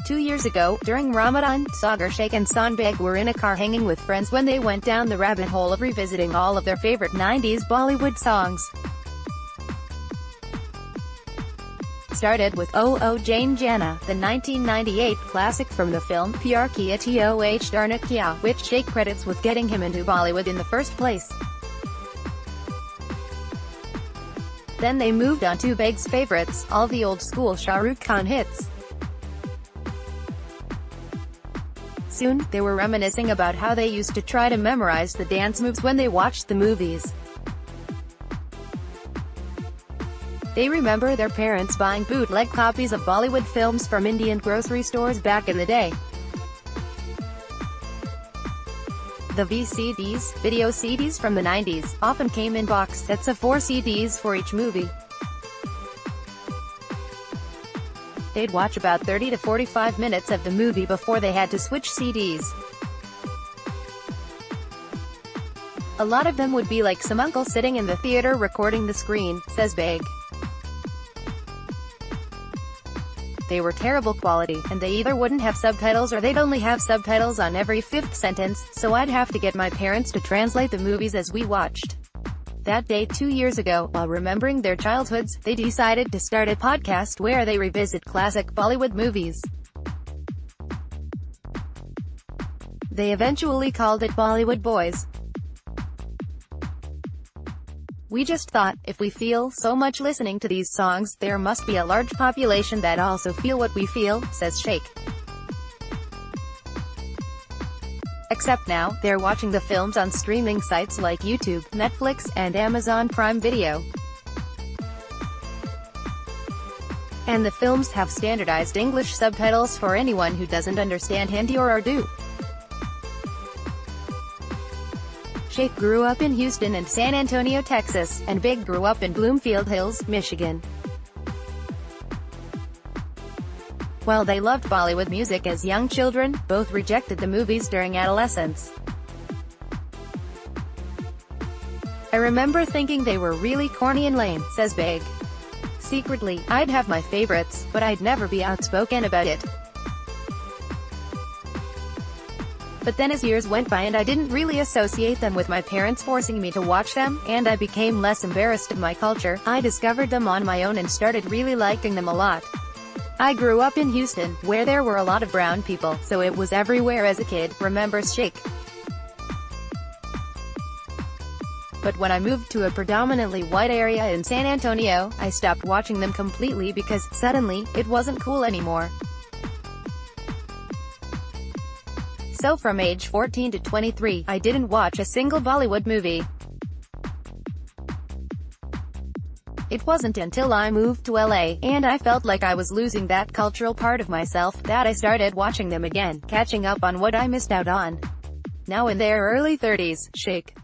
2 years ago, during Ramadan, Saagar, Shaikh and Shaan Baig were in a car hanging with friends when they went down the rabbit hole of revisiting all of their favorite 90s Bollywood songs. Started with Oh Jane Jaana, the 1998 classic from the film Pyar Kiya toh Darna Kiya, which Shaikh credits with getting him into Bollywood in the first place. Then they moved on to Baig's favorites, all the old-school Shah Rukh Khan hits. Soon, they were reminiscing about how they used to try to memorize the dance moves when they watched the movies. They remember their parents buying bootleg copies of Bollywood films from Indian grocery stores back in the day. The VCDs, video CDs from the 90s, often came in box sets of 4 CDs for each movie. They'd watch about 30 to 45 minutes of the movie before they had to switch CDs. A lot of them would be like some uncle sitting in the theater recording the screen, says Baig. They were terrible quality, and they either wouldn't have subtitles or they'd only have subtitles on every 5th sentence, so I'd have to get my parents to translate the movies as we watched. That day 2 years ago, while remembering their childhoods, they decided to start a podcast where they revisit classic Bollywood movies. They eventually called it Bollywood Boys. We just thought, if we feel so much listening to these songs, there must be a large population that also feel what we feel, says Shaikh. Except now, they're watching the films on streaming sites like YouTube, Netflix, and Amazon Prime Video. And the films have standardized English subtitles for anyone who doesn't understand Hindi or Urdu. Shaikh grew up in Houston and San Antonio, Texas, and Baig grew up in Bloomfield Hills, Michigan. While they loved Bollywood music as young children, both rejected the movies during adolescence. I remember thinking they were really corny and lame, says Baig. Secretly, I'd have my favorites, but I'd never be outspoken about it. But then as years went by and I didn't really associate them with my parents forcing me to watch them, and I became less embarrassed of my culture, I discovered them on my own and started really liking them a lot. I grew up in Houston, where there were a lot of brown people, so it was everywhere as a kid, remembers Shaikh. But when I moved to a predominantly white area in San Antonio, I stopped watching them completely because, suddenly, it wasn't cool anymore. So from age 14 to 23, I didn't watch a single Bollywood movie. It wasn't until I moved to LA, and I felt like I was losing that cultural part of myself, that I started watching them again, catching up on what I missed out on. Now in their early 30s, Shaikh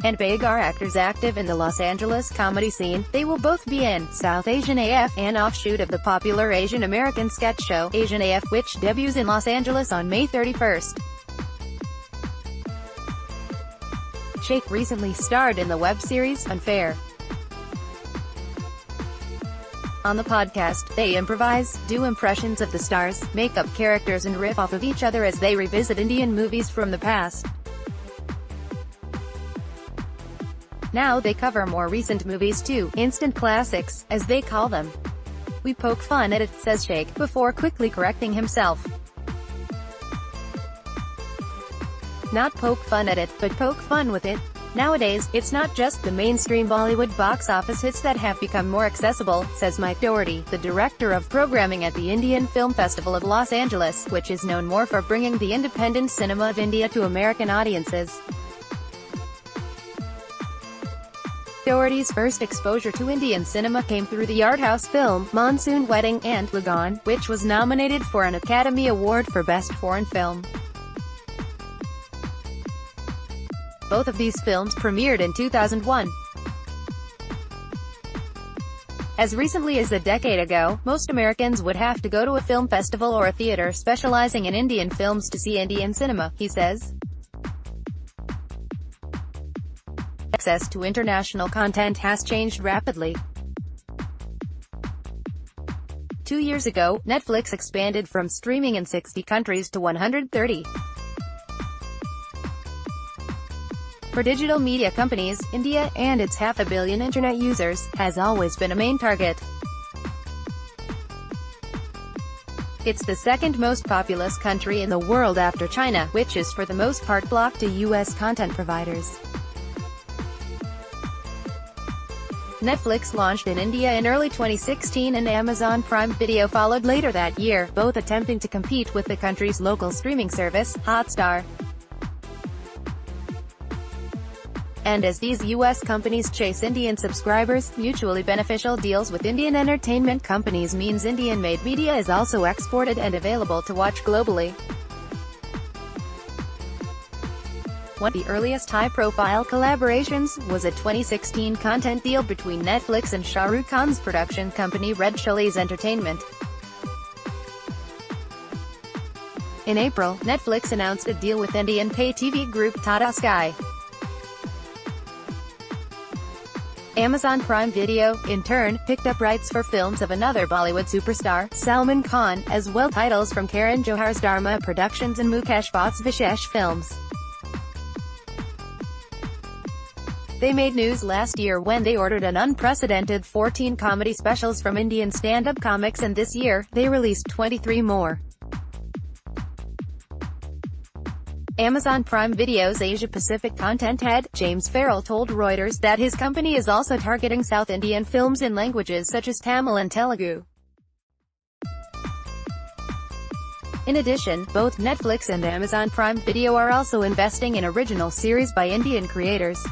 and Baig are actors active in the Los Angeles comedy scene. They will both be in South Asian AF, an offshoot of the popular Asian American sketch show, Asian AF, which debuts in Los Angeles on May 31st. Shaikh recently starred in the web series Unfair. On the podcast, they improvise, do impressions of the stars, make up characters and riff off of each other as they revisit Indian movies from the past. Now they cover more recent movies too, instant classics, as they call them. We poke fun at it, says Shaikh, before quickly correcting himself. Not poke fun at it, but poke fun with it. Nowadays, it's not just the mainstream Bollywood box office hits that have become more accessible, says Mike Doherty, the director of programming at the Indian Film Festival of Los Angeles, which is known more for bringing the independent cinema of India to American audiences. Doherty's first exposure to Indian cinema came through the art house film, Monsoon Wedding, and Lagan, which was nominated for an Academy Award for Best Foreign Film. Both of these films premiered in 2001. As recently as a decade ago, most Americans would have to go to a film festival or a theater specializing in Indian films to see Indian cinema, he says. Access to international content has changed rapidly. 2 years ago, Netflix expanded from streaming in 60 countries to 130. For digital media companies, India, and its half-a billion internet users, has always been a main target. It's the second most populous country in the world after China, which is for the most part blocked to US content providers. Netflix launched in India in early 2016 and Amazon Prime Video followed later that year, both attempting to compete with the country's local streaming service, Hotstar. And as these US companies chase Indian subscribers, mutually beneficial deals with Indian entertainment companies means Indian-made media is also exported and available to watch globally. One of the earliest high-profile collaborations was a 2016 content deal between Netflix and Shah Rukh Khan's production company Red Chillies Entertainment. In April, Netflix announced a deal with Indian pay TV group Tata Sky. Amazon Prime Video, in turn, picked up rights for films of another Bollywood superstar, Salman Khan, as well titles from Karan Johar's Darna Productions and Mukesh Bhatt's Vishesh Films. They made news last year when they ordered an unprecedented 14 comedy specials from Indian stand-up comics, and this year, they released 23 more. Amazon Prime Video's Asia-Pacific content head, James Farrell, told Reuters that his company is also targeting South Indian films in languages such as Tamil and Telugu. In addition, both Netflix and Amazon Prime Video are also investing in original series by Indian creators.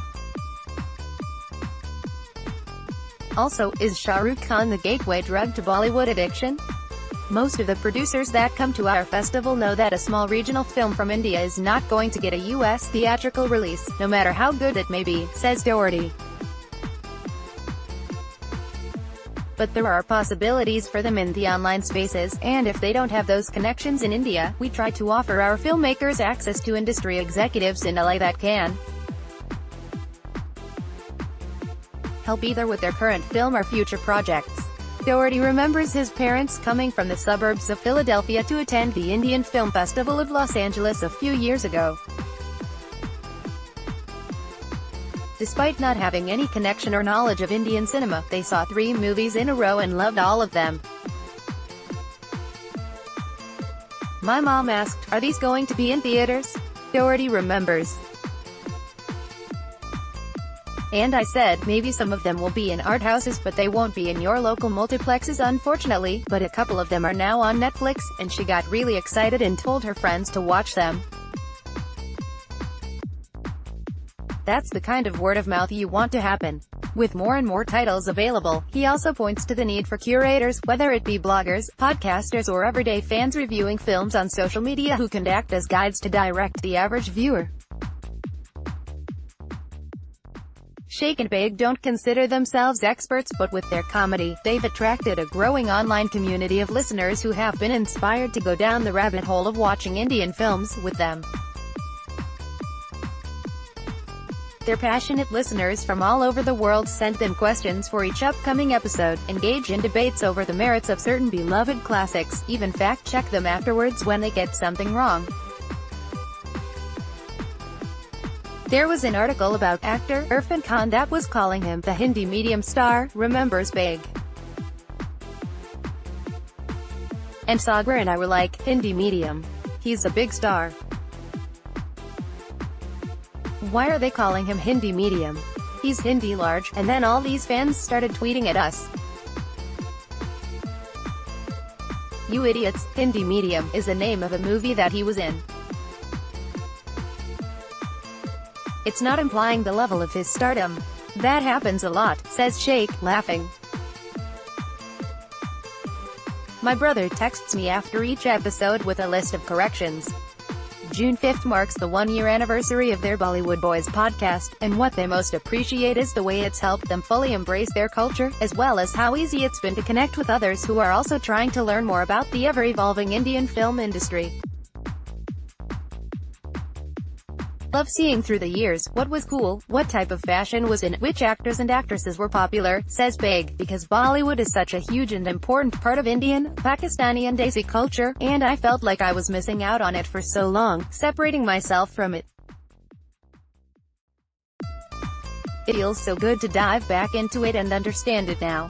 Also, is Shah Rukh Khan the gateway drug to Bollywood addiction? Most of the producers that come to our festival know that a small regional film from India is not going to get a US theatrical release, no matter how good it may be, says Doherty. But there are possibilities for them in the online spaces, and if they don't have those connections in India, we try to offer our filmmakers access to industry executives in LA that can help either with their current film or future projects. Doherty remembers his parents coming from the suburbs of Philadelphia to attend the Indian Film Festival of Los Angeles a few years ago. Despite not having any connection or knowledge of Indian cinema, they saw 3 movies in a row and loved all of them. My mom asked, "Are these going to be in theaters?" Doherty remembers. "And I said, maybe some of them will be in art houses, but they won't be in your local multiplexes unfortunately, but a couple of them are now on Netflix," and she got really excited and told her friends to watch them. That's the kind of word of mouth you want to happen. With more and more titles available, he also points to the need for curators, whether it be bloggers, podcasters or everyday fans reviewing films on social media who can act as guides to direct the average viewer. Shaikh and Baig don't consider themselves experts, but with their comedy, they've attracted a growing online community of listeners who have been inspired to go down the rabbit hole of watching Indian films with them. Their passionate listeners from all over the world send them questions for each upcoming episode, engage in debates over the merits of certain beloved classics, even fact-check them afterwards when they get something wrong. There was an article about actor Irfan Khan that was calling him the Hindi medium star, remembers Baig. And Saagar and I were like, Hindi medium. He's a big star. Why are they calling him Hindi medium? He's Hindi large, and then all these fans started tweeting at us. You idiots, Hindi medium is the name of a movie that he was in. It's not implying the level of his stardom. That happens a lot, says Shaikh, laughing. My brother texts me after each episode with a list of corrections. June 5th marks the 1-year anniversary of their Bollywood Boys podcast, and what they most appreciate is the way it's helped them fully embrace their culture, as well as how easy it's been to connect with others who are also trying to learn more about the ever-evolving Indian film industry. Love seeing through the years, what was cool, what type of fashion was in, which actors and actresses were popular, says Baig, because Bollywood is such a huge and important part of Indian, Pakistani and desi culture, and I felt like I was missing out on it for so long, separating myself from it. It feels so good to dive back into it and understand it now.